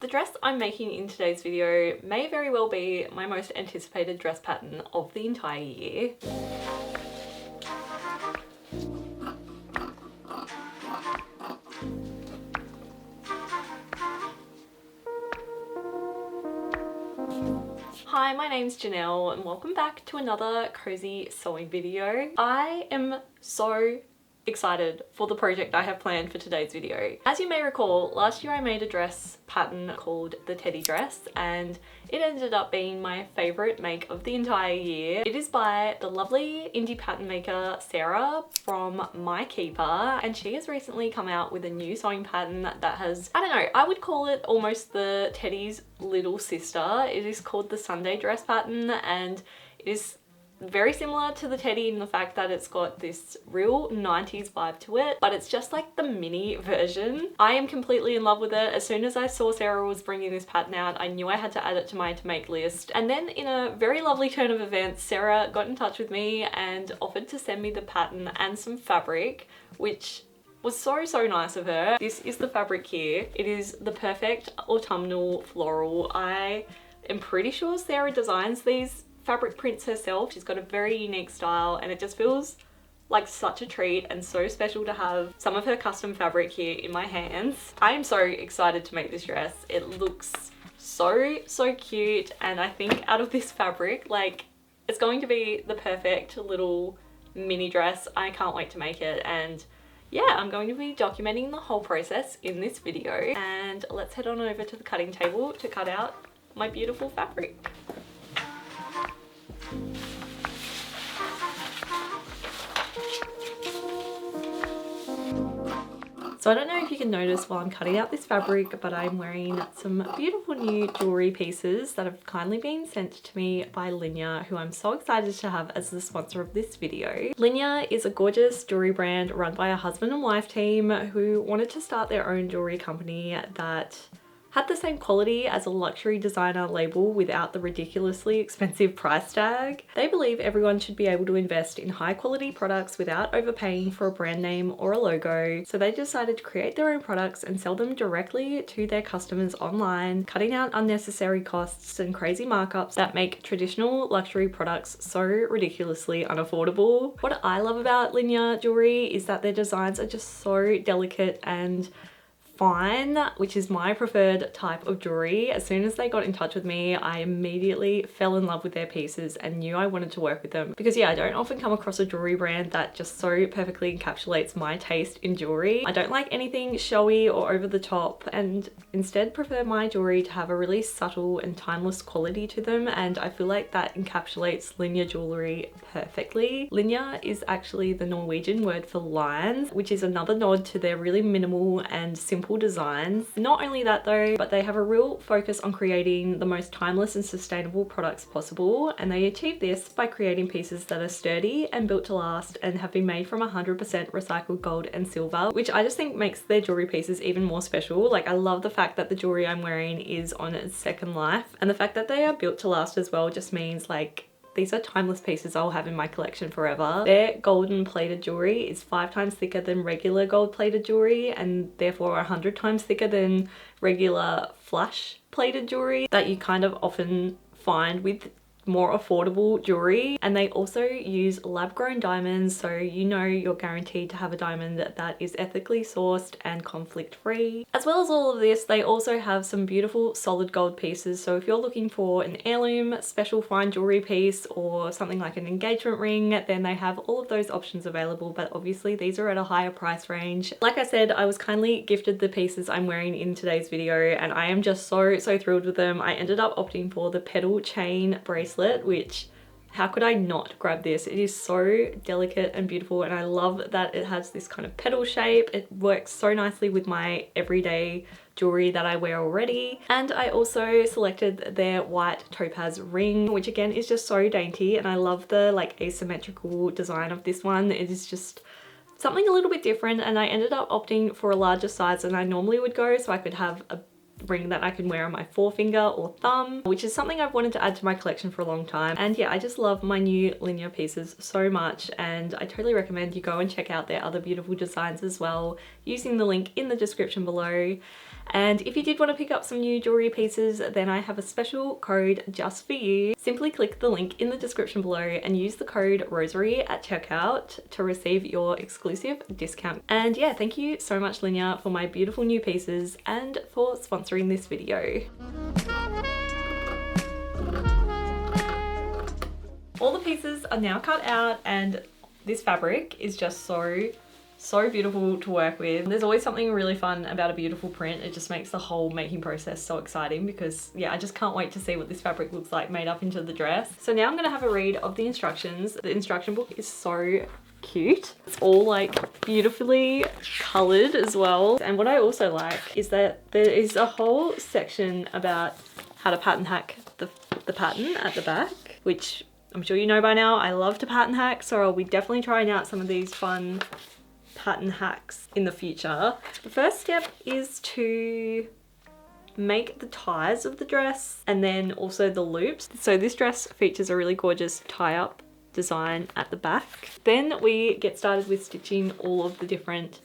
The dress I'm making in today's video may very well be my most anticipated dress pattern of the entire year. Hi, my name's Janelle and welcome back to another cozy sewing video. I am so excited for the project I have planned for today's video. As you may recall, last year I made a dress pattern called the Teddy dress and it ended up being my favourite make of the entire year. It is by the lovely indie pattern maker Sarah from My Keeper, and she has recently come out with a new sewing pattern that has, I don't know, I would call it almost the Teddy's little sister. It is called the Sundae dress pattern and it is very similar to the Teddy in the fact that it's got this real 90s vibe to it, but it's just like the mini version. I am completely in love with it. As soon as I saw Sarah was bringing this pattern out, I knew I had to add it to my to make list. And then in a very lovely turn of events, Sarah got in touch with me and offered to send me the pattern and some fabric, which was so nice of her. This is the fabric here. It is the perfect autumnal floral. I am pretty sure Sarah designs these fabric prints herself. She's got a very unique style and it just feels like such a treat and so special to have some of her custom fabric here in my hands. I am so excited to make this dress. It looks so cute, and I think out of this fabric, like, it's going to be the perfect little mini dress. I can't wait to make it, and yeah, I'm going to be documenting the whole process in this video. And let's head on over to the cutting table to cut out my beautiful fabric. So I don't know if you can notice while I'm cutting out this fabric, but I'm wearing some beautiful new jewelry pieces that have kindly been sent to me by Linjer, who I'm so excited to have as the sponsor of this video. Linjer is a gorgeous jewelry brand run by a husband and wife team who wanted to start their own jewelry company that had the same quality as a luxury designer label without the ridiculously expensive price tag. They believe everyone should be able to invest in high quality products without overpaying for a brand name or a logo. So they decided to create their own products and sell them directly to their customers online, cutting out unnecessary costs and crazy markups that make traditional luxury products so ridiculously unaffordable. What I love about Linjer jewelry is that their designs are just so delicate and fine, which is my preferred type of jewelry. As soon as they got in touch with me, I immediately fell in love with their pieces and knew I wanted to work with them because yeah, I don't often come across a jewelry brand that just so perfectly encapsulates my taste in jewelry. I don't like anything showy or over the top and instead prefer my jewelry to have a really subtle and timeless quality to them, and I feel like that encapsulates Linjer jewelry perfectly. Linjer is actually the Norwegian word for lions, which is another nod to their really minimal and simple designs. Not only that though, but they have a real focus on creating the most timeless and sustainable products possible, and they achieve this by creating pieces that are sturdy and built to last and have been made from 100% recycled gold and silver, which I just think makes their jewelry pieces even more special. Like, I love the fact that the jewelry I'm wearing is on its second life, and the fact that they are built to last as well just means like these are timeless pieces I'll have in my collection forever. Their golden plated jewelry is 5 times thicker than regular gold plated jewelry and therefore 100 times thicker than regular flush plated jewelry that you kind of often find with more affordable jewelry. And they also use lab-grown diamonds, so you know you're guaranteed to have a diamond that is ethically sourced and conflict-free. As well as all of this, they also have some beautiful solid gold pieces, so if you're looking for an heirloom special fine jewelry piece or something like an engagement ring, then they have all of those options available, but obviously these are at a higher price range. Like I said, I was kindly gifted the pieces I'm wearing in today's video and I am just so thrilled with them. I ended up opting for the petal chain bracelet, which, how could I not grab this? It is so delicate and beautiful, and I love that it has this kind of petal shape. It works so nicely with my everyday jewelry that I wear already. And I also selected their white topaz ring, which again is just so dainty, and I love the like asymmetrical design of this one. It is just something a little bit different, and I ended up opting for a larger size than I normally would go, so I could have a ring that I can wear on my forefinger or thumb, which is something I've wanted to add to my collection for a long time. And yeah, I just love my new Linjer pieces so much, and I totally recommend you go and check out their other beautiful designs as well using the link in the description below. And if you did want to pick up some new jewelry pieces, then I have a special code just for you. Simply click the link in the description below and use the code Rosery at checkout to receive your exclusive discount. And yeah, thank you so much, Linjer, for my beautiful new pieces and for sponsoring this video. All the pieces are now cut out and this fabric is just so beautiful to work with. There's always something really fun about a beautiful print. It just makes the whole making process so exciting because yeah, I just can't wait to see what this fabric looks like made up into the dress. So now I'm gonna have a read of the instructions. The instruction book is so cute. It's all like beautifully colored as well. And what I also like is that there is a whole section about how to pattern hack the pattern at the back, which I'm sure you know by now. I love to pattern hack, so I'll be definitely trying out some of these fun pattern hacks in the future. The first step is to make the ties of the dress and then also the loops. So this dress features a really gorgeous tie-up design at the back. Then we get started with stitching all of the different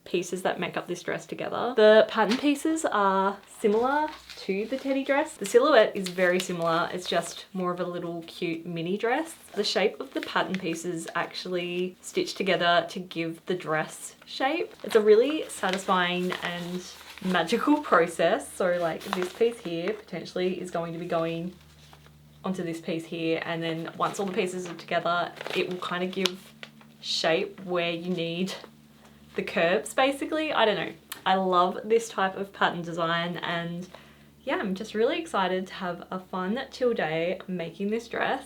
pieces that make up this dress together. The pattern pieces are similar to the teddy dress. The silhouette is very similar, it's just more of a little cute mini dress. The shape of the pattern pieces actually stitch together to give the dress shape. It's a really satisfying and magical process. So like this piece here potentially is going to be going onto this piece here, and then once all the pieces are together, it will kind of give shape where you need the curves basically. I don't know. I love this type of pattern design, and yeah, I'm just really excited to have a fun chill day making this dress.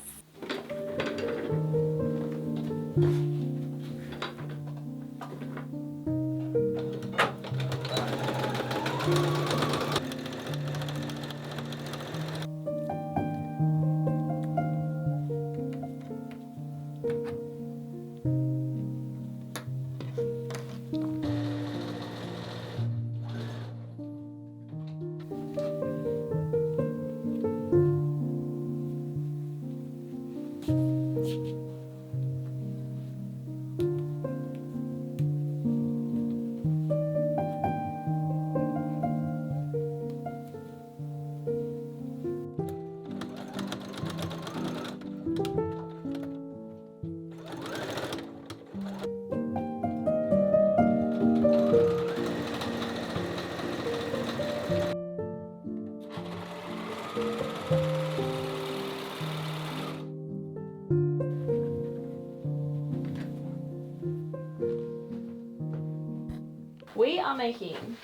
We are making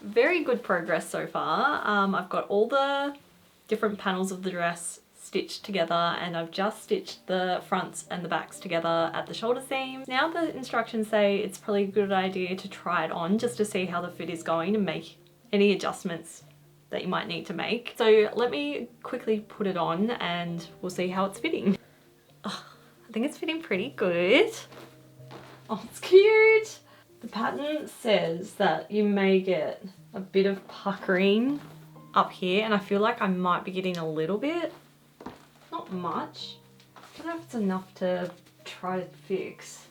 very good progress so far. I've got all the different panels of the dress stitched together, and I've just stitched the fronts and the backs together at the shoulder seams. Now the instructions say it's probably a good idea to try it on just to see how the fit is going and make any adjustments that you might need to make. So let me quickly put it on and we'll see how it's fitting. Oh, I think it's fitting pretty good. Oh, it's cute. The pattern says that you may get a bit of puckering up here, and I feel like I might be getting a little bit. Not much. I don't know if it's enough to try to fix.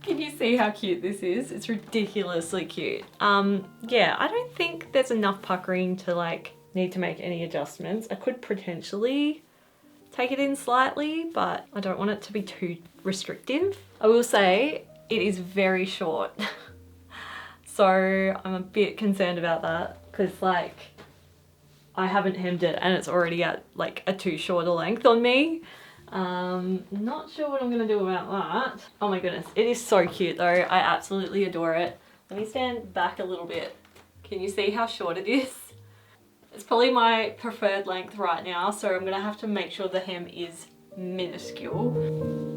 Can you see how cute this is? It's ridiculously cute. Yeah, I don't think there's enough puckering to like need to make any adjustments. I could potentially take it in slightly, but I don't want it to be too restrictive. I will say it is very short. So I'm a bit concerned about that because like I haven't hemmed it and it's already at like a too short a length on me. Not sure what I'm gonna do about that. Oh my goodness, it is so cute though. I absolutely adore it. Let me stand back a little bit. Can you see how short it is? It's probably my preferred length right now, so I'm gonna have to make sure the hem is minuscule.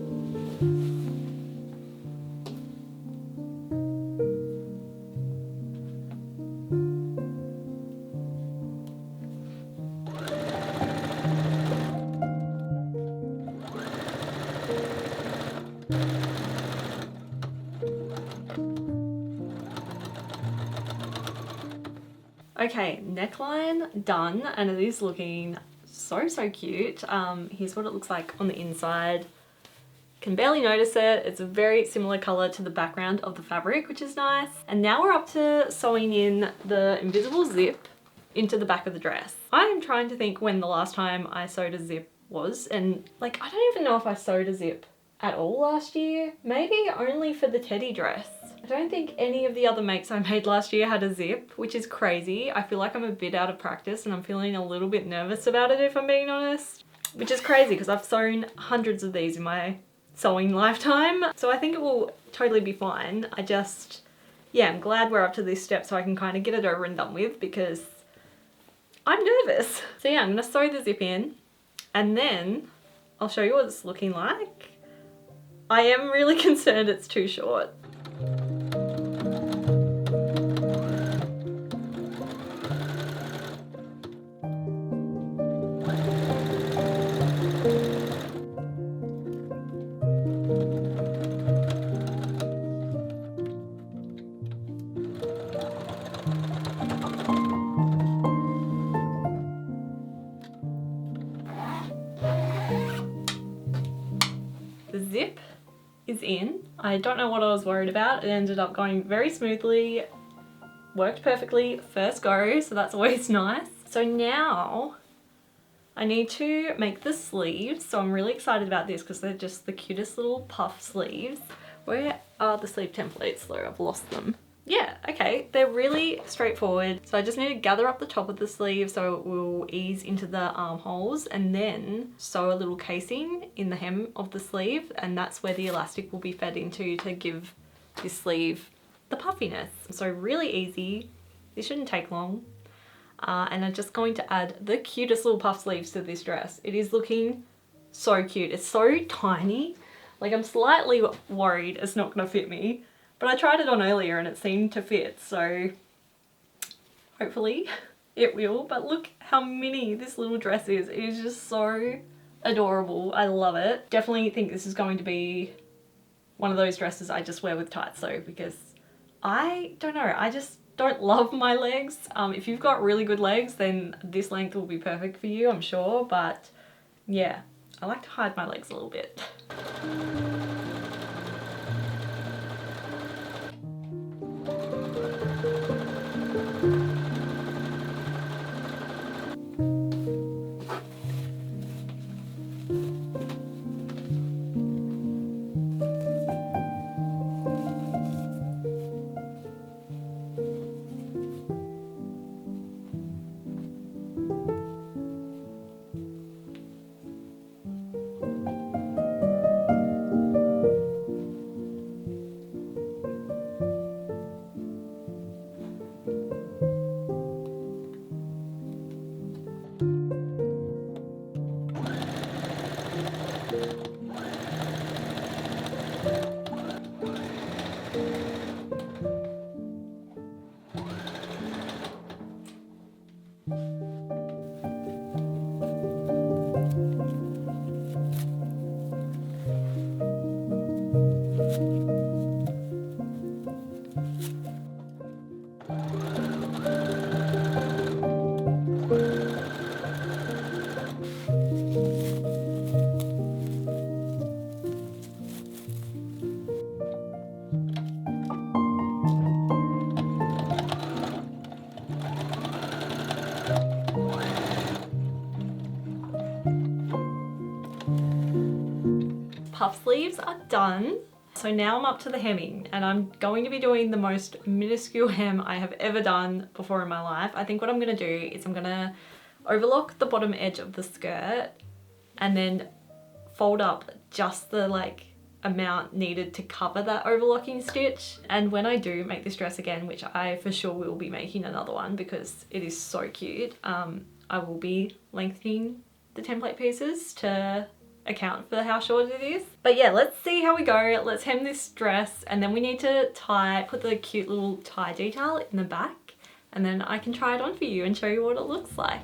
Okay, neckline done, and it is looking so cute. Here's what it looks like on the inside. Can barely notice it. It's a very similar color to the background of the fabric, which is nice. And now we're up to sewing in the invisible zip into the back of the dress. I am trying to think when the last time I sewed a zip was, and like I don't even know if I sewed a zip at all last year. Maybe only for the teddy dress. I don't think any of the other makes I made last year had a zip, which is crazy. I feel like I'm a bit out of practice and I'm feeling a little bit nervous about it if I'm being honest. Which is crazy because I've sewn hundreds of these in my sewing lifetime. So I think it will totally be fine. Yeah, I'm glad we're up to this step so I can kind of get it over and done with because I'm nervous. So yeah, I'm gonna sew the zip in and then I'll show you what it's looking like. I am really concerned it's too short. The zip is in. I don't know what I was worried about. It ended up going very smoothly, worked perfectly first go, so that's always nice. So now I need to make the sleeves. So I'm really excited about this because they're just the cutest little puff sleeves. Where are the sleeve templates though? I've lost them. Yeah, okay, they're really straightforward. So I just need to gather up the top of the sleeve so it will ease into the armholes and then sew a little casing in the hem of the sleeve, and that's where the elastic will be fed into to give this sleeve the puffiness. So really easy, this shouldn't take long. And I'm just going to add the cutest little puff sleeves to this dress. It is looking so cute. It's so tiny. Like I'm slightly worried it's not gonna fit me. But I tried it on earlier and it seemed to fit, so hopefully it will. But look how mini this little dress is. It is just so adorable. I love it. Definitely think this is going to be one of those dresses I just wear with tights though, because I don't know, I just don't love my legs. If you've got really good legs, then this length will be perfect for you, I'm sure. But yeah, I like to hide my legs a little bit. Puff sleeves are done. So now I'm up to the hemming, and I'm going to be doing the most minuscule hem I have ever done before in my life. I think what I'm gonna do is I'm gonna overlock the bottom edge of the skirt and then fold up just the like amount needed to cover that overlocking stitch. And when I do make this dress again, which I for sure will be making another one because it is so cute, I will be lengthening the template pieces to account for how short it is. But yeah, let's see how we go. Let's hem this dress, and then we need to put the cute little tie detail in the back, and then I can try it on for you and show you what it looks like.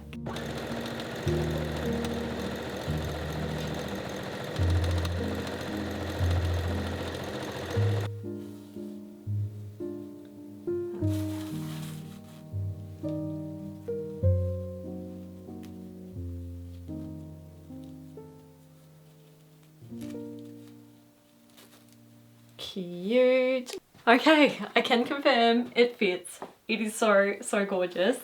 cute. Okay, I can confirm it fits. It is so, so gorgeous,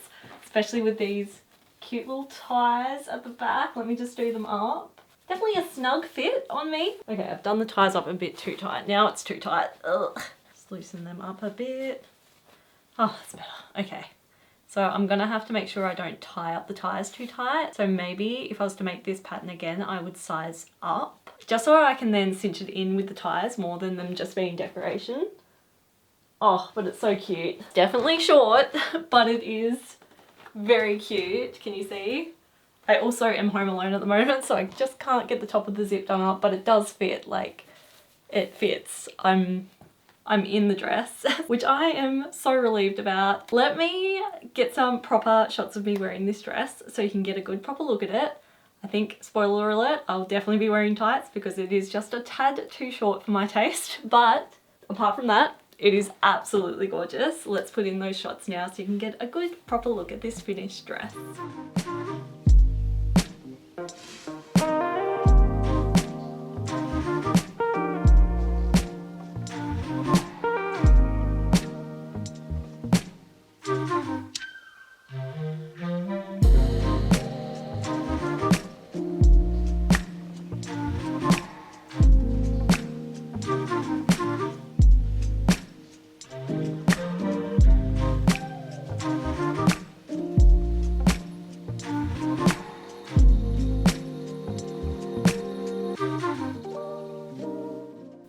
especially with these cute little ties at the back. Let me just do them up. Definitely a snug fit on me. Okay, I've done the ties up a bit too tight. Now it's too tight. Ugh. Just loosen them up a bit. Oh, that's better. Okay. So I'm gonna have to make sure I don't tie up the ties too tight. So maybe if I was to make this pattern again, I would size up, just so I can then cinch it in with the ties more than them just being decoration. Oh, but it's so cute. Definitely short, but it is very cute. Can you see? I also am home alone at the moment, so I just can't get the top of the zip done up, but it does fit. Like, it fits. I'm in the dress, which I am so relieved about. Let me get some proper shots of me wearing this dress so you can get a good proper look at it. I think, spoiler alert, I'll definitely be wearing tights because it is just a tad too short for my taste. But apart from that, it is absolutely gorgeous. Let's put in those shots now so you can get a good proper look at this finished dress.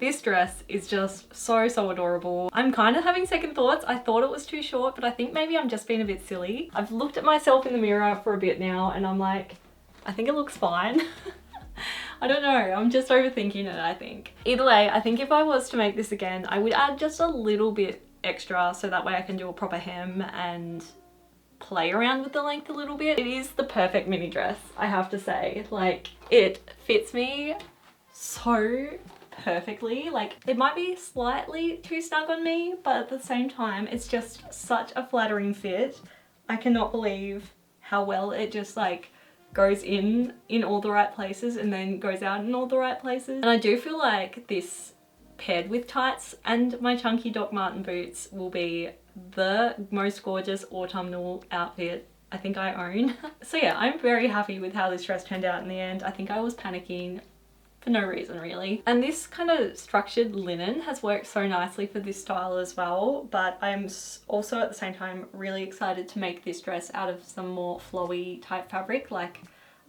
This dress is just so, so adorable. I'm kind of having second thoughts. I thought it was too short, but I think maybe I'm just being a bit silly. I've looked at myself in the mirror for a bit now and I'm like, I think it looks fine. I don't know, I'm just overthinking it, I think. Either way, I think if I was to make this again, I would add just a little bit extra so that way I can do a proper hem and play around with the length a little bit. It is the perfect mini dress, I have to say. Like, it fits me so perfectly. Like, it might be slightly too snug on me, but at the same time it's just such a flattering fit. I cannot believe how well it just like goes in all the right places and then goes out in all the right places. And I do feel like this paired with tights and my chunky Doc Marten boots will be the most gorgeous autumnal outfit I think I own. So yeah, I'm very happy with how this dress turned out in the end. I think I was panicking for no reason really. And this kind of structured linen has worked so nicely for this style as well, but I'm also at the same time really excited to make this dress out of some more flowy type fabric like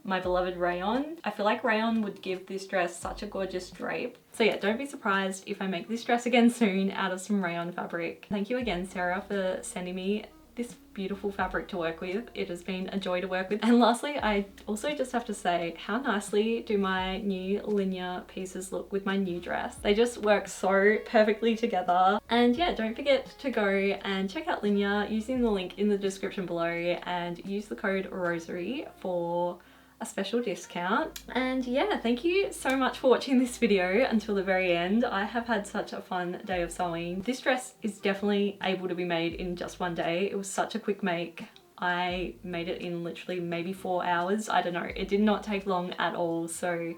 my beloved rayon. I feel like rayon would give this dress such a gorgeous drape. So yeah, don't be surprised if I make this dress again soon out of some rayon fabric. Thank you again, Sarah, for sending me this beautiful fabric to work with. It has been a joy to work with. And lastly, I also just have to say, how nicely do my new Linjer pieces look with my new dress. They just work so perfectly together. And yeah, don't forget to go and check out Linjer using the link in the description below and use the code Rosery for a special discount. And yeah, thank you so much for watching this video until the very end. I have had such a fun day of sewing. This dress is definitely able to be made in just one day. It was such a quick make. I made it in literally maybe 4 hours. I don't know, it did not take long at all. So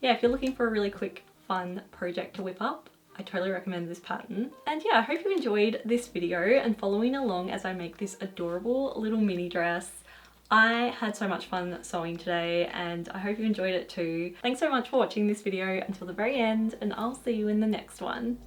yeah, if you're looking for a really quick fun project to whip up, I totally recommend this pattern. And yeah, I hope you enjoyed this video and following along as I make this adorable little mini dress. I had so much fun sewing today and I hope you enjoyed it too. Thanks so much for watching this video until the very end, and I'll see you in the next one.